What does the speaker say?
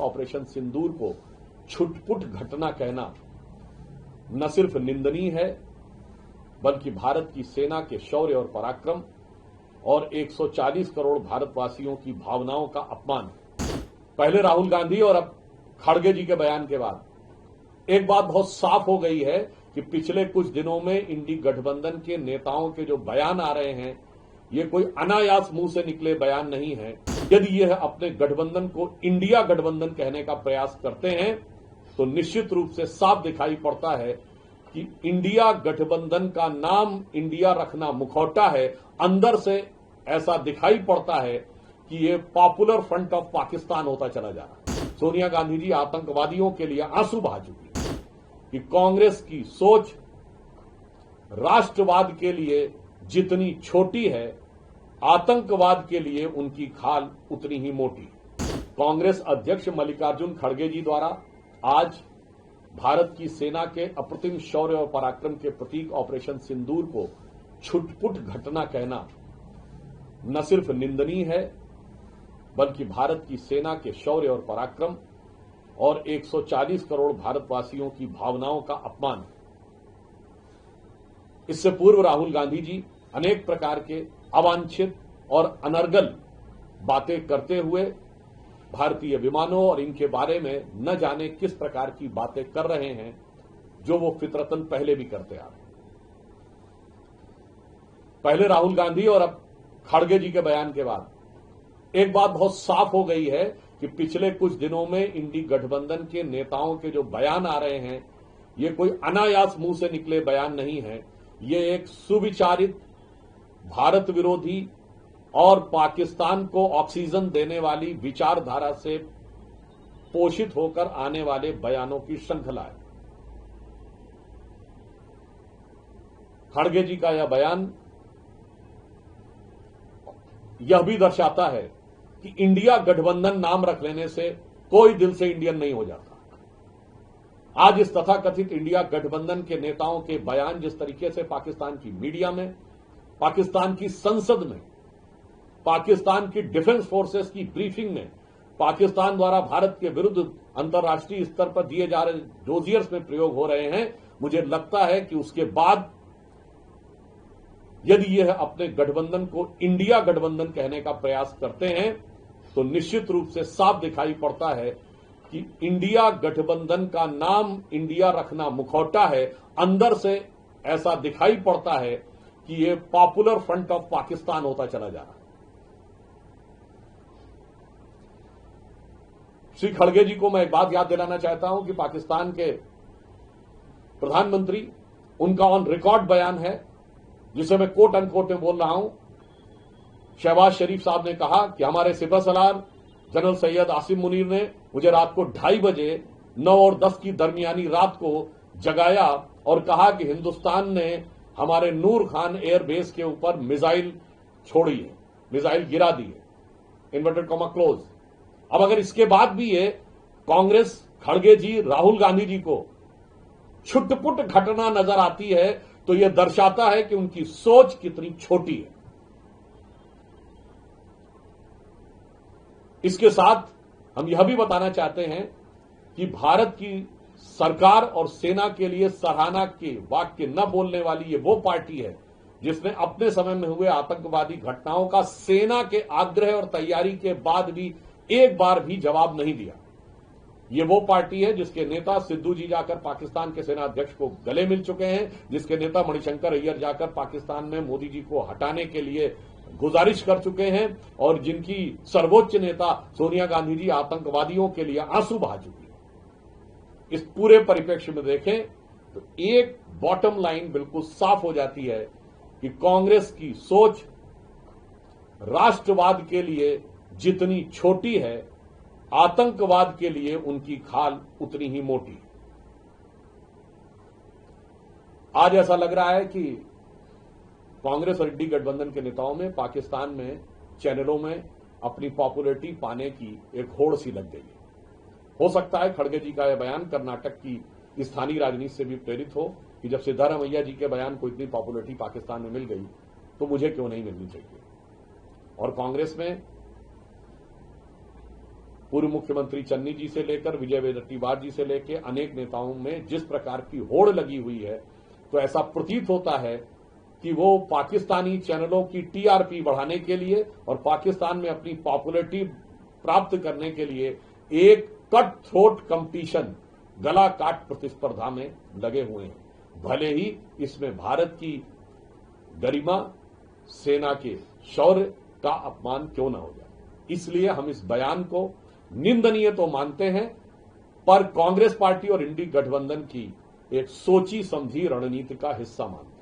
Operation सिंदूर को छुटपुट घटना कहना न सिर्फ निंदनीय है, बल्कि भारत की सेना के शौर्य और पराक्रम और 140 करोड़ भारतवासियों की भावनाओं का अपमान। पहले राहुल गांधी और अब खड़गे जी के बयान के बाद एक बात बहुत साफ हो गई है कि पिछले कुछ दिनों में इंडी गठबंधन के नेताओं के जो बयान आ रहे हैं, ये कोई अनायास मुंह से निकले बयान नहीं है। यदि यह अपने गठबंधन को इंडिया गठबंधन कहने का प्रयास करते हैं तो निश्चित रूप से साफ दिखाई पड़ता है कि इंडिया गठबंधन का नाम इंडिया रखना मुखौटा है। अंदर से ऐसा दिखाई पड़ता है कि ये पॉपुलर फ्रंट ऑफ पाकिस्तान होता चला जा रहा है। सोनिया गांधी जी आतंकवादियों के लिए आंसू बहा चुकी है कि कांग्रेस की सोच राष्ट्रवाद के लिए जितनी छोटी है, आतंकवाद के लिए उनकी खाल उतनी ही मोटी। कांग्रेस अध्यक्ष मल्लिकार्जुन खड़गे जी द्वारा आज भारत की सेना के अप्रतिम शौर्य और पराक्रम के प्रतीक ऑपरेशन सिंदूर को छुटपुट घटना कहना न सिर्फ निंदनीय है, बल्कि भारत की सेना के शौर्य और पराक्रम और 140 करोड़ भारतवासियों की भावनाओं का अपमान। इससे पूर्व राहुल गांधी जी अनेक प्रकार के अवांछित और अनर्गल बातें करते हुए भारतीय विमानों और इनके बारे में न जाने किस प्रकार की बातें कर रहे हैं, जो वो फितरतन पहले भी करते आ रहे हैं। पहले राहुल गांधी और अब खड़गे जी के बयान के बाद एक बात बहुत साफ हो गई है कि पिछले कुछ दिनों में इंडी गठबंधन के नेताओं के जो बयान आ रहे हैं, ये कोई अनायास मुंह से निकले बयान नहीं है। ये एक सुविचारित, भारत विरोधी और पाकिस्तान को ऑक्सीजन देने वाली विचारधारा से पोषित होकर आने वाले बयानों की श्रृंखला है। खड़गे जी का यह बयान यह भी दर्शाता है कि इंडिया गठबंधन नाम रख लेने से कोई दिल से इंडियन नहीं हो जाता। आज इस तथाकथित इंडिया गठबंधन के नेताओं के बयान जिस तरीके से पाकिस्तान की मीडिया में, पाकिस्तान की संसद में, पाकिस्तान की डिफेंस फोर्सेस की ब्रीफिंग में, पाकिस्तान द्वारा भारत के विरुद्ध अंतर्राष्ट्रीय स्तर पर दिए जा रहे डोजियर्स में प्रयोग हो रहे हैं, मुझे लगता है कि उसके बाद यदि यह अपने गठबंधन को इंडिया गठबंधन कहने का प्रयास करते हैं तो निश्चित रूप से साफ दिखाई पड़ता है कि इंडिया गठबंधन का नाम इंडिया रखना मुखौटा है। अंदर से ऐसा दिखाई पड़ता है कि ये पॉपुलर फ्रंट ऑफ पाकिस्तान होता चला जा रहा है। श्री खड़गे जी को मैं एक बात याद दिलाना चाहता हूं कि पाकिस्तान के प्रधानमंत्री, उनका ऑन रिकॉर्ड बयान है जिसे मैं कोट अनकोट में बोल रहा हूं। शहबाज शरीफ साहब ने कहा कि हमारे सिपह सलार जनरल सैयद आसिम मुनीर ने मुझे रात को 2:30 बजे 9 और 10 की दरमियानी रात को जगाया और कहा कि हिंदुस्तान ने हमारे नूर खान एयरबेस के ऊपर मिसाइल छोड़ी है, मिसाइल गिरा दी है, इन्वर्टेड कॉमा क्लोज। अब अगर इसके बाद भी ये कांग्रेस, खड़गे जी, राहुल गांधी जी को छुटपुट घटना नजर आती है तो यह दर्शाता है कि उनकी सोच कितनी छोटी है। इसके साथ हम यह भी बताना चाहते हैं कि भारत की सरकार और सेना के लिए सराहना के वाक्य न बोलने वाली ये वो पार्टी है जिसने अपने समय में हुए आतंकवादी घटनाओं का सेना के आग्रह और तैयारी के बाद भी एक बार भी जवाब नहीं दिया। ये वो पार्टी है जिसके नेता सिद्धू जी जाकर पाकिस्तान के सेना अध्यक्ष को गले मिल चुके हैं, जिसके नेता मणिशंकर अय्यर जाकर पाकिस्तान में मोदी जी को हटाने के लिए गुजारिश कर चुके हैं और जिनकी सर्वोच्च नेता सोनिया गांधी जी आतंकवादियों के लिए आंसू बहा चुकी है। इस पूरे परिप्रेक्ष्य में देखें तो एक बॉटम लाइन बिल्कुल साफ हो जाती है कि कांग्रेस की सोच राष्ट्रवाद के लिए जितनी छोटी है, आतंकवाद के लिए उनकी खाल उतनी ही मोटी। आज ऐसा लग रहा है कि कांग्रेस और इंडी गठबंधन के नेताओं में पाकिस्तान में चैनलों में अपनी पॉपुलैरिटी पाने की एक होड़ सी लग गई है। हो सकता है खड़गे जी का यह बयान कर्नाटक की स्थानीय राजनीति से भी प्रेरित हो कि जब सिद्धारमैया जी के बयान को इतनी पॉपुलैरिटी पाकिस्तान में मिल गई तो मुझे क्यों नहीं मिलनी चाहिए। और कांग्रेस में पूर्व मुख्यमंत्री चन्नी जी से लेकर विजय वडेट्टीवार जी से लेकर अनेक नेताओं में जिस प्रकार की होड़ लगी हुई है, तो ऐसा प्रतीत होता है कि वो पाकिस्तानी चैनलों की टीआरपी बढ़ाने के लिए और पाकिस्तान में अपनी पॉपुलैरिटी प्राप्त करने के लिए एक कट थ्रोट कंपटीशन, गला काट प्रतिस्पर्धा में लगे हुए हैं, भले ही इसमें भारत की गरिमा, सेना के शौर्य का अपमान क्यों न हो जाए। इसलिए हम इस बयान को निंदनीय तो मानते हैं, पर कांग्रेस पार्टी और इंडी गठबंधन की एक सोची समझी रणनीति का हिस्सा मानते हैं।